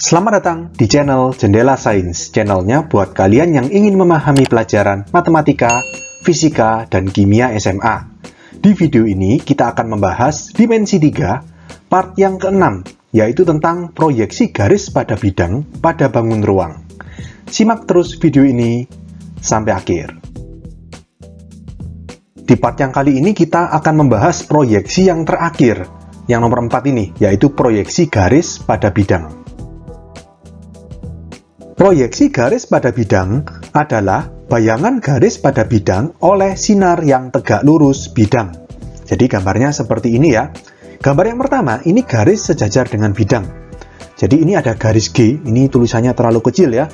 Selamat datang di channel Jendela Sains, channelnya buat kalian yang ingin memahami pelajaran matematika, fisika, dan kimia SMA. Di video ini kita akan membahas dimensi 3, part yang ke-6, yaitu tentang proyeksi garis pada bidang pada bangun ruang. Simak terus video ini sampai akhir. Di part yang kali ini kita akan membahas proyeksi yang terakhir, yang nomor 4 ini, yaitu proyeksi garis pada bidang. Proyeksi garis pada bidang adalah bayangan garis pada bidang oleh sinar yang tegak lurus bidang. Jadi gambarnya seperti ini ya. Gambar yang pertama, ini garis sejajar dengan bidang. Jadi ini ada garis G, ini tulisannya terlalu kecil ya.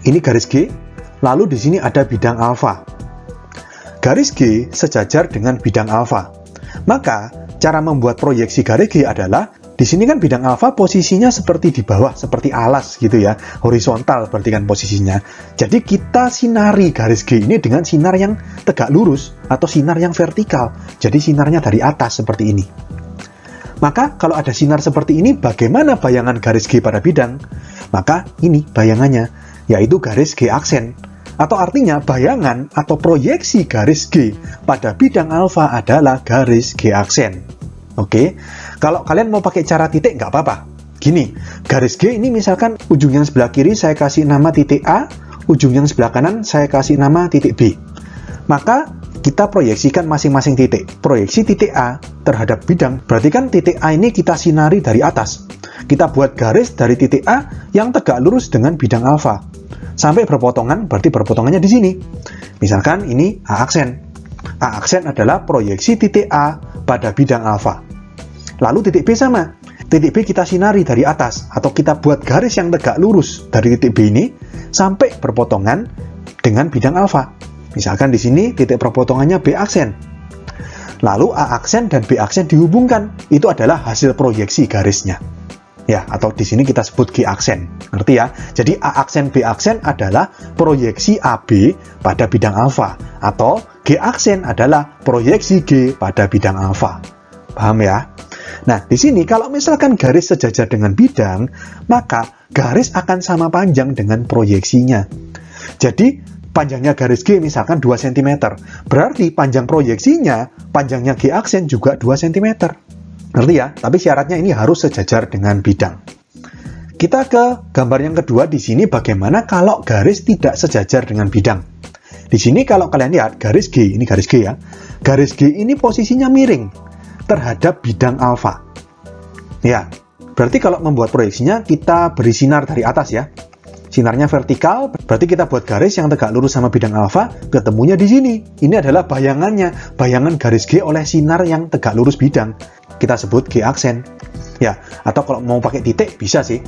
Ini garis G, lalu di sini ada bidang alfa. Garis G sejajar dengan bidang alfa. Maka, cara membuat proyeksi garis G adalah di sini kan bidang alfa posisinya seperti di bawah, seperti alas gitu ya, horizontal berarti kan posisinya. Jadi kita sinari garis G ini dengan sinar yang tegak lurus atau sinar yang vertikal. Jadi sinarnya dari atas seperti ini. Maka kalau ada sinar seperti ini, bagaimana bayangan garis G pada bidang? Maka ini bayangannya, yaitu garis G aksen. Atau artinya bayangan atau proyeksi garis G pada bidang alfa adalah garis G aksen. Oke, kalau kalian mau pakai cara titik nggak apa-apa. Gini, garis G ini misalkan ujung yang sebelah kiri saya kasih nama titik A, ujung yang sebelah kanan saya kasih nama titik B. Maka kita proyeksikan masing-masing titik. Proyeksi titik A terhadap bidang, berarti kan titik A ini kita sinari dari atas. Kita buat garis dari titik A yang tegak lurus dengan bidang alfa. Sampai berpotongan, berarti berpotongannya di sini. Misalkan ini A aksen. A aksen adalah proyeksi titik A pada bidang alfa. Lalu titik B sama. Titik B kita sinari dari atas, atau kita buat garis yang tegak lurus dari titik B ini sampai berpotongan dengan bidang alfa. Misalkan di sini titik perpotongannya B aksen. Lalu A aksen dan B aksen dihubungkan. Itu adalah hasil proyeksi garisnya. Ya, atau di sini kita sebut G aksen. Ngerti ya? Jadi A aksen B aksen adalah proyeksi AB pada bidang alfa, atau G aksen adalah proyeksi G pada bidang alfa. Paham ya? Nah, di sini kalau misalkan garis sejajar dengan bidang, maka garis akan sama panjang dengan proyeksinya. Jadi, panjangnya garis G misalkan 2 cm. Berarti panjang proyeksinya, panjangnya G aksen juga 2 cm. Ngerti ya? Tapi syaratnya ini harus sejajar dengan bidang. Kita ke gambar yang kedua. Di sini bagaimana kalau garis tidak sejajar dengan bidang. Di sini kalau kalian lihat garis G, ini garis G ya. Garis G ini posisinya miring terhadap bidang alfa. Ya, berarti kalau membuat proyeksinya kita beri sinar dari atas ya. Sinarnya vertikal, berarti kita buat garis yang tegak lurus sama bidang alfa, ketemunya di sini. Ini adalah bayangannya, bayangan garis G oleh sinar yang tegak lurus bidang. Kita sebut G aksen. Ya, atau kalau mau pakai titik bisa sih.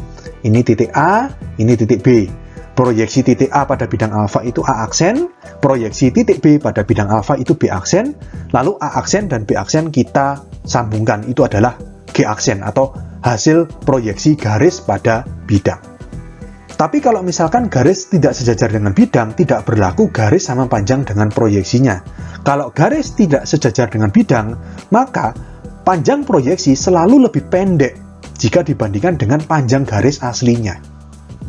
Ini titik A, ini titik B. Proyeksi titik A pada bidang alfa itu A aksen, proyeksi titik B pada bidang alfa itu B aksen, lalu A aksen dan B aksen kita sambungkan, itu adalah G aksen atau hasil proyeksi garis pada bidang. Tapi kalau misalkan garis tidak sejajar dengan bidang, tidak berlaku garis sama panjang dengan proyeksinya. Kalau garis tidak sejajar dengan bidang, maka panjang proyeksi selalu lebih pendek jika dibandingkan dengan panjang garis aslinya.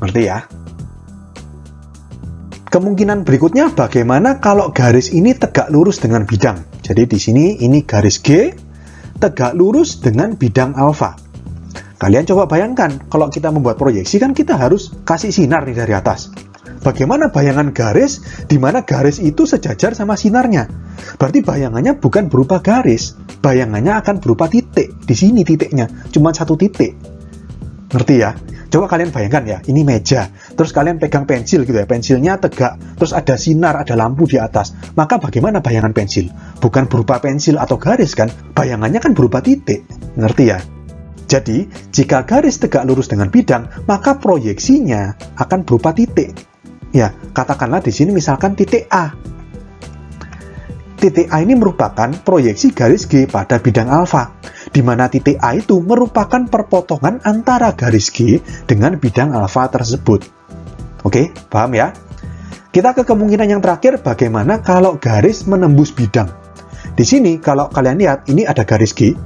Ngerti ya? Kemungkinan berikutnya bagaimana kalau garis ini tegak lurus dengan bidang. Jadi di sini ini garis G tegak lurus dengan bidang alfa. Kalian coba bayangkan, kalau kita membuat proyeksi kan kita harus kasih sinar nih dari atas. Bagaimana bayangan garis di mana garis itu sejajar sama sinarnya? Berarti bayangannya bukan berupa garis, bayangannya akan berupa titik. Di sini titiknya, cuma satu titik. Ngerti ya? Coba kalian bayangkan ya, ini meja, terus kalian pegang pensil gitu ya, pensilnya tegak, terus ada sinar, ada lampu di atas. Maka bagaimana bayangan pensil? Bukan berupa pensil atau garis kan, bayangannya kan berupa titik. Ngerti ya? Jadi, jika garis tegak lurus dengan bidang, maka proyeksinya akan berupa titik. Ya, katakanlah di sini misalkan titik A. Titik A ini merupakan proyeksi garis G pada bidang alfa, di mana titik A itu merupakan perpotongan antara garis G dengan bidang alfa tersebut. Oke, paham ya? Kita ke kemungkinan yang terakhir, bagaimana kalau garis menembus bidang. Di sini, kalau kalian lihat, ini ada garis G.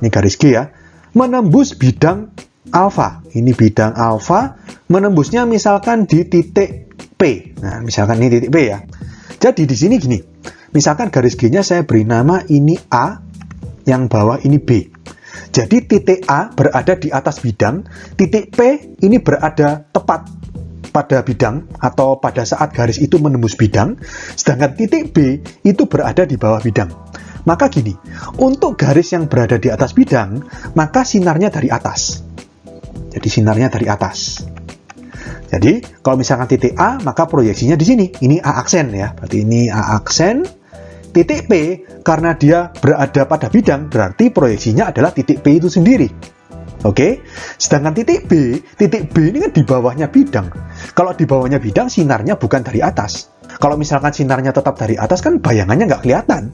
Ini garis G ya. Menembus bidang alfa. Ini bidang alfa menembusnya misalkan di titik P. Nah, misalkan ini titik P ya. Jadi di sini gini. Misalkan garis G-nya saya beri nama ini A, yang bawah ini B. Jadi titik A berada di atas bidang, titik P ini berada tepat pada bidang atau pada saat garis itu menembus bidang, sedangkan titik B itu berada di bawah bidang. Maka gini, untuk garis yang berada di atas bidang, maka sinarnya dari atas. Jadi sinarnya dari atas. Jadi kalau misalkan titik A, maka proyeksinya di sini. Ini A aksen ya, berarti ini A aksen. Titik P, karena dia berada pada bidang, berarti proyeksinya adalah titik P itu sendiri. Oke, sedangkan titik B ini kan di bawahnya bidang. Kalau di bawahnya bidang, sinarnya bukan dari atas. Kalau misalkan sinarnya tetap dari atas, kan bayangannya nggak kelihatan.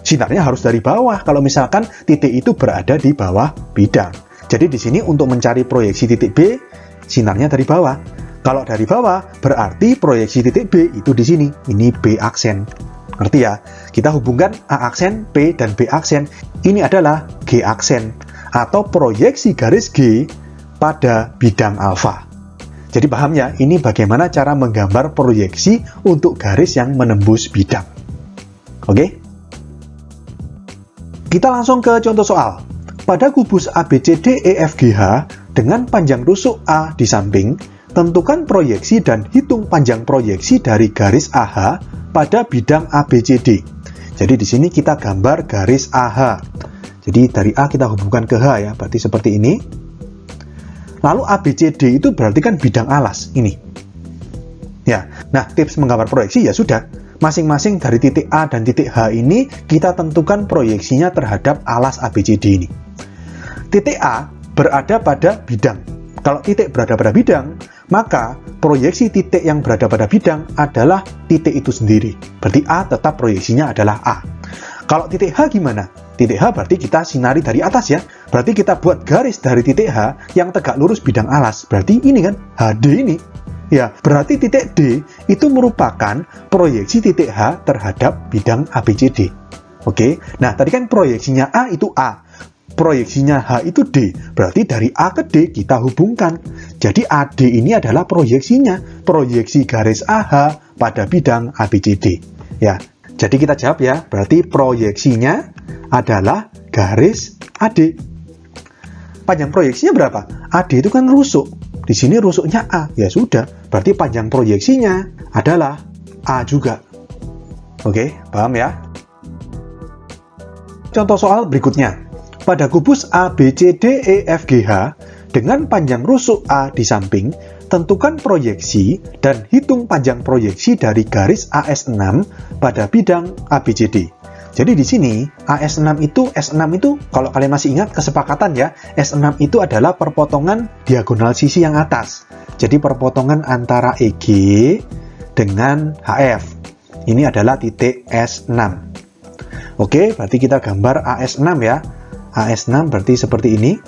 Sinarnya harus dari bawah, kalau misalkan titik itu berada di bawah bidang. Jadi di sini untuk mencari proyeksi titik B, sinarnya dari bawah. Kalau dari bawah, berarti proyeksi titik B itu di sini. Ini B aksen. Ngerti ya? Kita hubungkan A aksen, P, dan B aksen. Ini adalah G aksen, atau proyeksi garis G pada bidang alfa. Jadi paham ya, ini bagaimana cara menggambar proyeksi untuk garis yang menembus bidang. Oke? Kita langsung ke contoh soal. Pada kubus ABCDEFGH dengan panjang rusuk A di samping, tentukan proyeksi dan hitung panjang proyeksi dari garis AH pada bidang ABCD. Jadi di sini kita gambar garis AH. Jadi dari A kita hubungkan ke H ya, berarti seperti ini. Lalu ABCD itu berarti kan bidang alas ini. Ya, nah tips menggambar proyeksi ya sudah. Masing-masing dari titik A dan titik H ini kita tentukan proyeksinya terhadap alas ABCD ini. Titik A berada pada bidang. Kalau titik berada pada bidang, maka proyeksi titik yang berada pada bidang adalah titik itu sendiri. Berarti A tetap proyeksinya adalah A. Kalau titik H gimana? Titik H berarti kita sinari dari atas ya. Berarti kita buat garis dari titik H yang tegak lurus bidang alas. Berarti ini kan HD ini. Ya, berarti titik D itu merupakan proyeksi titik H terhadap bidang ABCD. Oke, nah tadi kan proyeksinya A itu A, proyeksinya H itu D, berarti dari A ke D kita hubungkan. Jadi AD ini adalah proyeksinya, proyeksi garis AH pada bidang ABCD. Ya, jadi kita jawab ya, berarti proyeksinya adalah garis AD. Panjang proyeksinya berapa? AD itu kan rusuk. Di sini rusuknya A, ya sudah. Berarti panjang proyeksinya adalah A juga. Oke, paham ya? Contoh soal berikutnya. Pada kubus ABCDEFGH dengan panjang rusuk A di samping, tentukan proyeksi dan hitung panjang proyeksi dari garis AS6 pada bidang ABCD. Jadi di sini S6 itu kalau kalian masih ingat kesepakatan ya, S6 itu adalah perpotongan diagonal sisi yang atas. Jadi perpotongan antara EG dengan HF. Ini adalah titik S6. Oke, berarti kita gambar AS6 ya. AS6 berarti seperti ini.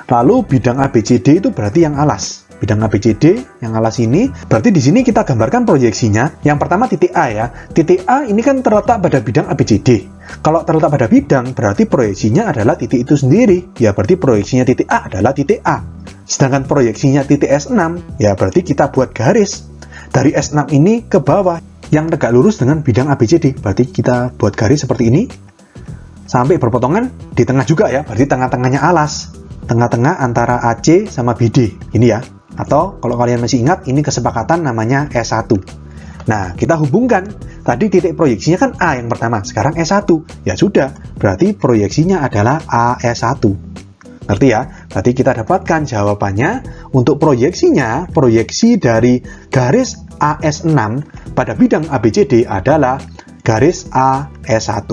Lalu bidang ABCD itu berarti yang alas. Bidang ABCD yang alas ini, berarti di sini kita gambarkan proyeksinya. Yang pertama titik A ya. Titik A ini kan terletak pada bidang ABCD. Kalau terletak pada bidang, berarti proyeksinya adalah titik itu sendiri. Ya, berarti proyeksinya titik A adalah titik A. Sedangkan proyeksinya titik S6, ya berarti kita buat garis dari S6 ini ke bawah yang tegak lurus dengan bidang ABCD. Berarti kita buat garis seperti ini sampai berpotongan di tengah juga ya. Berarti tengah-tengahnya alas. Tengah-tengah antara AC sama BD. Ini ya. Atau kalau kalian masih ingat, ini kesepakatan namanya S1. Nah, kita hubungkan. Tadi titik proyeksinya kan A yang pertama, sekarang S1. Ya sudah, berarti proyeksinya adalah AS1. Ngerti ya? Berarti kita dapatkan jawabannya untuk proyeksinya, proyeksi dari garis AS6 pada bidang ABCD adalah garis AS1.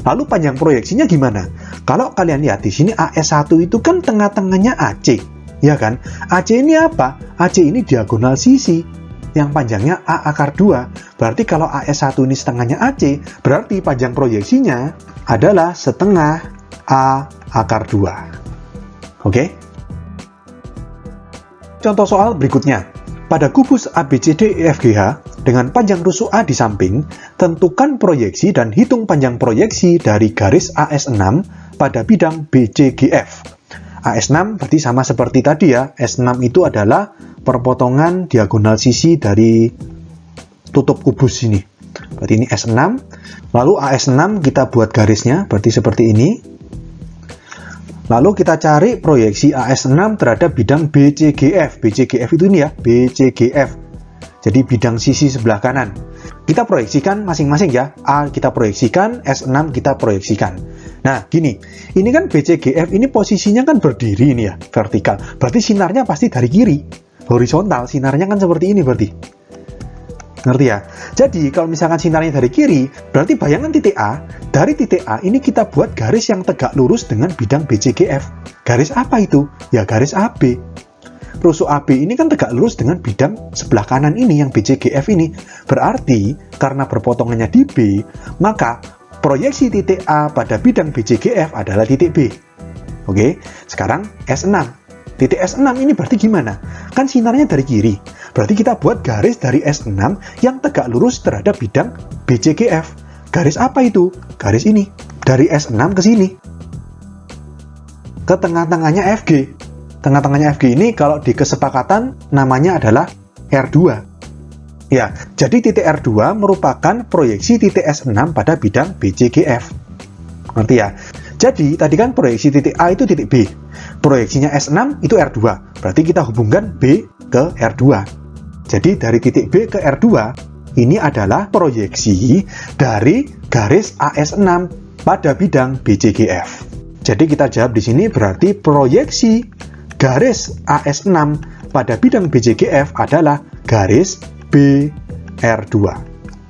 Lalu panjang proyeksinya gimana? Kalau kalian lihat di sini AS1 itu kan tengah-tengahnya AC. Ya kan? AC ini apa? AC ini diagonal sisi yang panjangnya A akar 2. Berarti kalau AS1 ini setengahnya AC, berarti panjang proyeksinya adalah setengah A akar 2. Oke? Contoh soal berikutnya. Pada kubus ABCDEFGH dengan panjang rusuk A di samping, tentukan proyeksi dan hitung panjang proyeksi dari garis AS6 pada bidang BCGF. AS6 berarti sama seperti tadi ya. S6 itu adalah perpotongan diagonal sisi dari tutup kubus ini. Berarti ini S6. Lalu AS6 kita buat garisnya, berarti seperti ini. Lalu kita cari proyeksi AS6 terhadap bidang BCGF. BCGF itu ini ya, BCGF. Jadi bidang sisi sebelah kanan. Kita proyeksikan masing-masing ya. A kita proyeksikan, S6 kita proyeksikan. Nah, gini. Ini kan BCGF ini posisinya kan berdiri ini ya, vertikal. Berarti sinarnya pasti dari kiri. Horizontal, sinarnya kan seperti ini berarti. Ngerti ya? Jadi, kalau misalkan sinarnya dari kiri, berarti bayangan titik A. Dari titik A, ini kita buat garis yang tegak lurus dengan bidang BCGF. Garis apa itu? Ya, garis AB. Rusuk AB ini kan tegak lurus dengan bidang sebelah kanan ini, yang BCGF ini. Berarti, karena berpotongannya di B, maka proyeksi titik A pada bidang BCGF adalah titik B. Oke, sekarang S6. Titik S6 ini berarti gimana? Kan sinarnya dari kiri. Berarti kita buat garis dari S6 yang tegak lurus terhadap bidang BCGF. Garis apa itu? Garis ini. Dari S6 ke sini. Ke tengah-tengahnya FG. Tengah-tengahnya FG ini kalau di kesepakatan namanya adalah R2. Ya, jadi titik R2 merupakan proyeksi titik S6 pada bidang BCGF. Ngerti ya? Jadi, tadi kan proyeksi titik A itu titik B. Proyeksinya S6 itu R2. Berarti kita hubungkan B ke R2. Jadi, dari titik B ke R2, ini adalah proyeksi dari garis AS6 pada bidang BCGF. Jadi, kita jawab di sini berarti proyeksi garis AS6 pada bidang BCGF adalah garis BR2.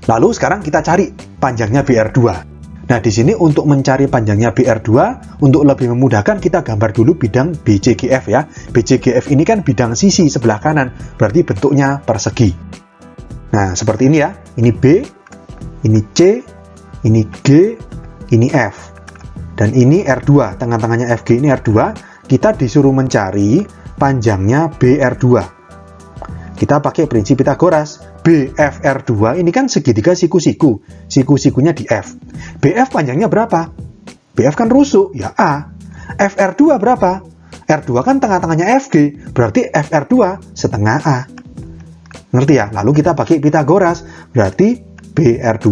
Lalu sekarang kita cari panjangnya BR2. Nah, di sini untuk mencari panjangnya BR2, untuk lebih memudahkan kita gambar dulu bidang BCGF ya. BCGF ini kan bidang sisi sebelah kanan, berarti bentuknya persegi. Nah, seperti ini ya. Ini B, ini C, ini G, ini F. Dan ini R2, tengah-tengahnya FG ini R2. Kita disuruh mencari panjangnya BR2. Kita pakai prinsip Pitagoras. BFR2 ini kan segitiga siku-siku. Siku-sikunya di F. BF panjangnya berapa? BF kan rusuk, ya A. FR2 berapa? R2 kan tengah-tengahnya FG, berarti FR2 setengah A. Ngerti ya? Lalu kita pakai Pitagoras, berarti BR2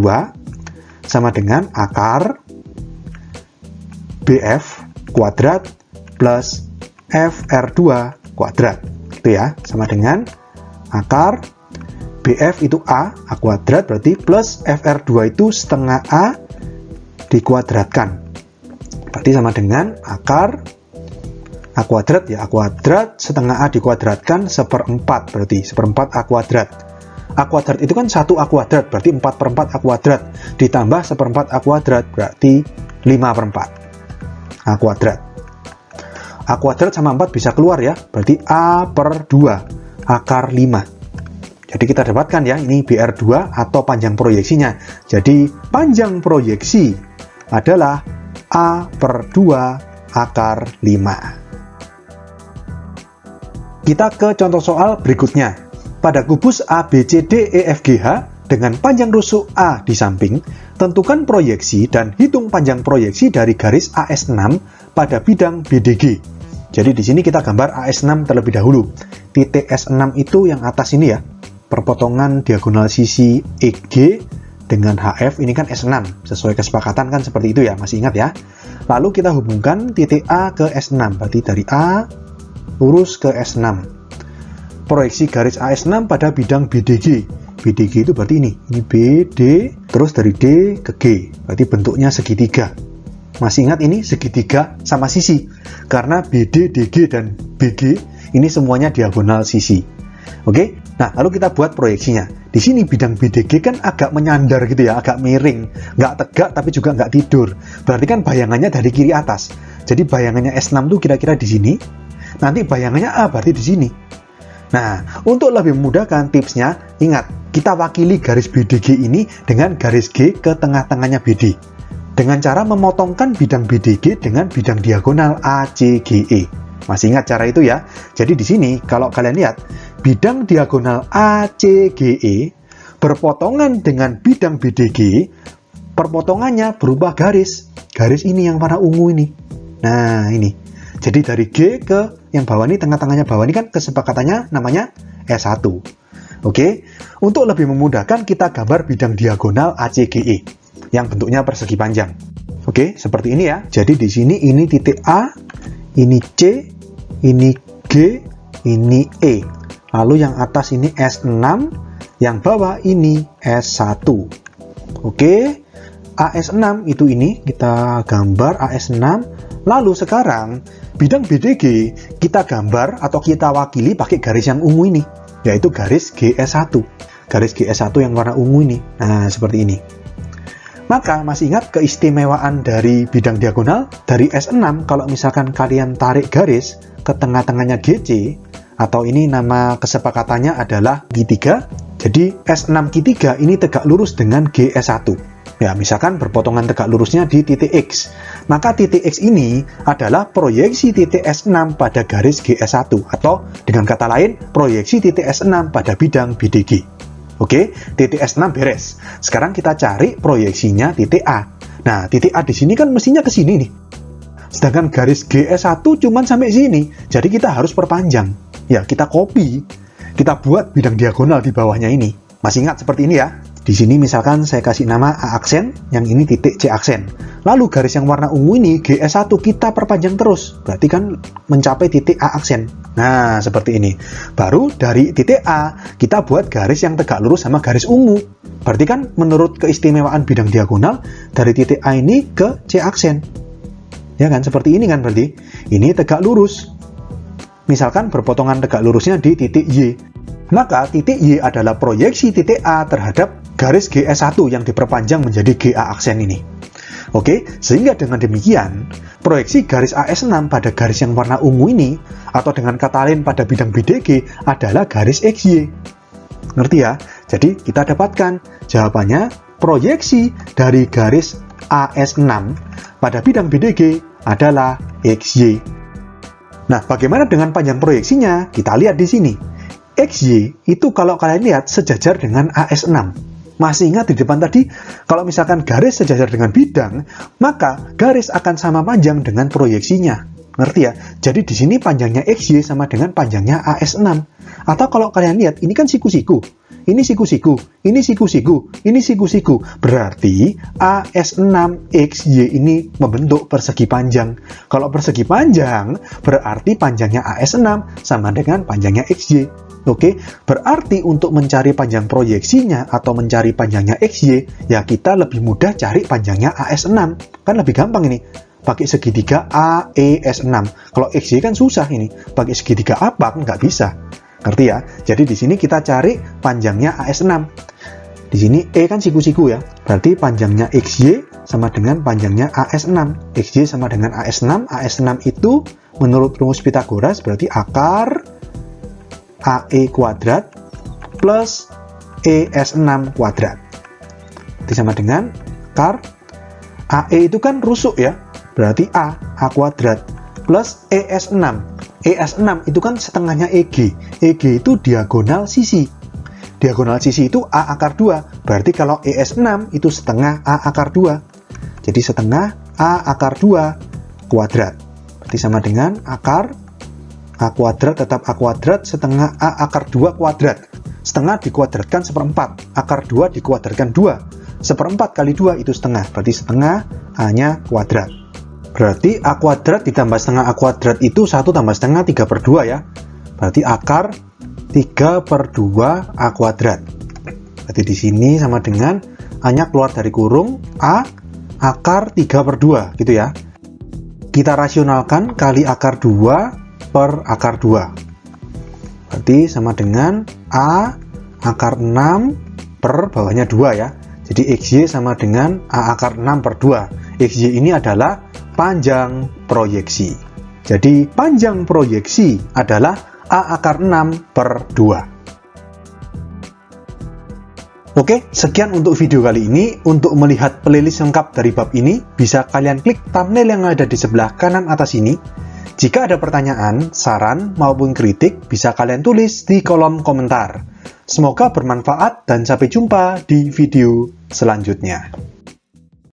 sama dengan akar BF kuadrat plus FR2 kuadrat. Gitu ya, sama dengan akar BF itu A kuadrat, berarti plus FR2 itu setengah A dikuadratkan. Berarti sama dengan akar A kuadrat ya, A kuadrat setengah A dikuadratkan seperempat, berarti seperempat A kuadrat. A kuadrat itu kan 1 A kuadrat, berarti 4 per 4 A kuadrat. Ditambah seperempat A kuadrat, berarti 5 per 4 A kuadrat. A kuadrat sama 4 bisa keluar ya, berarti A per 2 akar 5. Jadi kita dapatkan ya, ini BR2 atau panjang proyeksinya. Jadi panjang proyeksi adalah A per 2 akar 5. Kita ke contoh soal berikutnya. Pada kubus ABCDEFGH dengan panjang rusuk A di samping, tentukan proyeksi dan hitung panjang proyeksi dari garis AS6 pada bidang BDG. Jadi di sini kita gambar AS6 terlebih dahulu. Titik S6 itu yang atas ini ya. Perpotongan diagonal sisi EG dengan HF ini kan S6. Sesuai kesepakatan kan seperti itu ya, masih ingat ya. Lalu kita hubungkan titik A ke S6. Berarti dari A lurus ke S6. Proyeksi garis AS6 pada bidang BDG. BDG itu berarti ini. Ini BD, terus dari D ke G. Berarti bentuknya segitiga. Masih ingat ini segitiga sama sisi. Karena BD, DG, dan BG ini semuanya diagonal sisi. Oke, nah lalu kita buat proyeksinya. Di sini bidang BDG kan agak menyandar gitu ya, agak miring, nggak tegak tapi juga nggak tidur. Berarti kan bayangannya dari kiri atas. Jadi bayangannya S6 tuh kira-kira di sini. Nanti bayangannya A berarti di sini. Nah, untuk lebih memudahkan tipsnya, ingat kita wakili garis BDG ini dengan garis G ke tengah-tengahnya BD. Dengan cara memotongkan bidang BDG dengan bidang diagonal ACGE. Masih ingat cara itu ya? Jadi di sini kalau kalian lihat bidang diagonal ACGE berpotongan dengan bidang BDG, perpotongannya berubah garis. Garis ini yang warna ungu ini. Nah, ini. Jadi dari G ke yang bawah ini, tengah-tengahnya bawah ini kan kesepakatannya namanya S1. Oke, untuk lebih memudahkan kita gambar bidang diagonal ACGE yang bentuknya persegi panjang. Oke, seperti ini ya. Jadi di sini ini titik A, ini C, ini G, ini E. Lalu yang atas ini S6, yang bawah ini S1. Oke, AS6 itu ini, kita gambar AS6. Lalu sekarang, bidang BDG kita gambar atau kita wakili pakai garis yang ungu ini, yaitu garis GS1. Garis GS1 yang warna ungu ini. Nah, seperti ini. Maka masih ingat keistimewaan dari bidang diagonal? Dari S6, kalau misalkan kalian tarik garis ke tengah-tengahnya GC, atau ini nama kesepakatannya adalah Q3, jadi S6 Q3 ini tegak lurus dengan GS1. Ya, misalkan berpotongan tegak lurusnya di titik X. Maka titik X ini adalah proyeksi titik S6 pada garis GS1, atau dengan kata lain, proyeksi titik S6 pada bidang BDG. Oke, titik S6 beres. Sekarang kita cari proyeksinya titik A. Nah, titik A di sini kan mestinya ke sini nih. Sedangkan garis GS1 cuman sampai sini. Jadi kita harus perpanjang. Ya, kita copy. Kita buat bidang diagonal di bawahnya ini. Masih ingat seperti ini ya? Di sini misalkan saya kasih nama A aksen, yang ini titik C aksen. Lalu garis yang warna ungu ini, GS1, kita perpanjang terus. Berarti kan mencapai titik A aksen. Nah, seperti ini. Baru dari titik A, kita buat garis yang tegak lurus sama garis ungu. Berarti kan menurut keistimewaan bidang diagonal, dari titik A ini ke C aksen. Ya kan, seperti ini kan berarti. Ini tegak lurus. Misalkan berpotongan tegak lurusnya di titik Y. Maka titik Y adalah proyeksi titik A terhadap garis GS1 yang diperpanjang menjadi GA aksen ini. Oke, sehingga dengan demikian, proyeksi garis AS6 pada garis yang warna ungu ini, atau dengan kata lain pada bidang BDG, adalah garis XY. Ngerti ya? Jadi, kita dapatkan jawabannya, proyeksi dari garis AS6 pada bidang BDG adalah XY. Nah, bagaimana dengan panjang proyeksinya? Kita lihat di sini. XY itu kalau kalian lihat sejajar dengan AS6. Masih ingat di depan tadi, kalau misalkan garis sejajar dengan bidang, maka garis akan sama panjang dengan proyeksinya. Ngerti ya? Jadi di sini panjangnya XY sama dengan panjangnya AS6. Atau kalau kalian lihat, ini kan siku-siku. Ini siku-siku, ini siku-siku, ini siku-siku. Berarti AS6XY ini membentuk persegi panjang. Kalau persegi panjang, berarti panjangnya AS6 sama dengan panjangnya XY. Oke, berarti untuk mencari panjang proyeksinya atau mencari panjangnya XY, ya kita lebih mudah cari panjangnya AS6. Kan lebih gampang ini. Pakai segitiga AES6. Kalau XY kan susah ini. Pakai segitiga apa? Nggak bisa. Ngerti ya? Jadi di sini kita cari panjangnya AS6. Di sini E kan siku-siku ya. Berarti panjangnya XY sama dengan panjangnya AS6. XY sama dengan AS6. AS6 itu menurut rumus Pythagoras berarti akar AE kuadrat plus ES6 kuadrat. Itu sama dengan akar AE itu kan rusuk ya. Berarti A kuadrat plus ES6. ES6 itu kan setengahnya EG. EG itu diagonal sisi. Diagonal sisi itu A akar 2. Berarti kalau ES6 itu setengah A akar 2. Jadi setengah A akar 2 kuadrat. Berarti sama dengan akar A kuadrat tetap A kuadrat setengah A akar 2 kuadrat. Setengah dikuadratkan seperempat. Akar 2 dikuadratkan 2. Seperempat kali 2 itu setengah. Berarti setengah A-nya kuadrat. Berarti A kuadrat ditambah setengah A kuadrat itu 1 tambah setengah 3/2 ya. Berarti akar 3/2 A kuadrat. Berarti di sini sama dengan A-nya keluar dari kurung A akar 3/2 gitu ya. Kita rasionalkan kali akar 2 per akar 2. Berarti sama dengan A akar 6 per bawahnya 2 ya. Jadi XY sama dengan A akar 6 per 2. XY ini adalah panjang proyeksi. Jadi panjang proyeksi adalah A akar 6 per 2. Oke, sekian untuk video kali ini. Untuk melihat playlist lengkap dari bab ini, bisa kalian klik thumbnail yang ada di sebelah kanan atas ini. Jika ada pertanyaan, saran, maupun kritik, bisa kalian tulis di kolom komentar. Semoga bermanfaat dan sampai jumpa di video selanjutnya.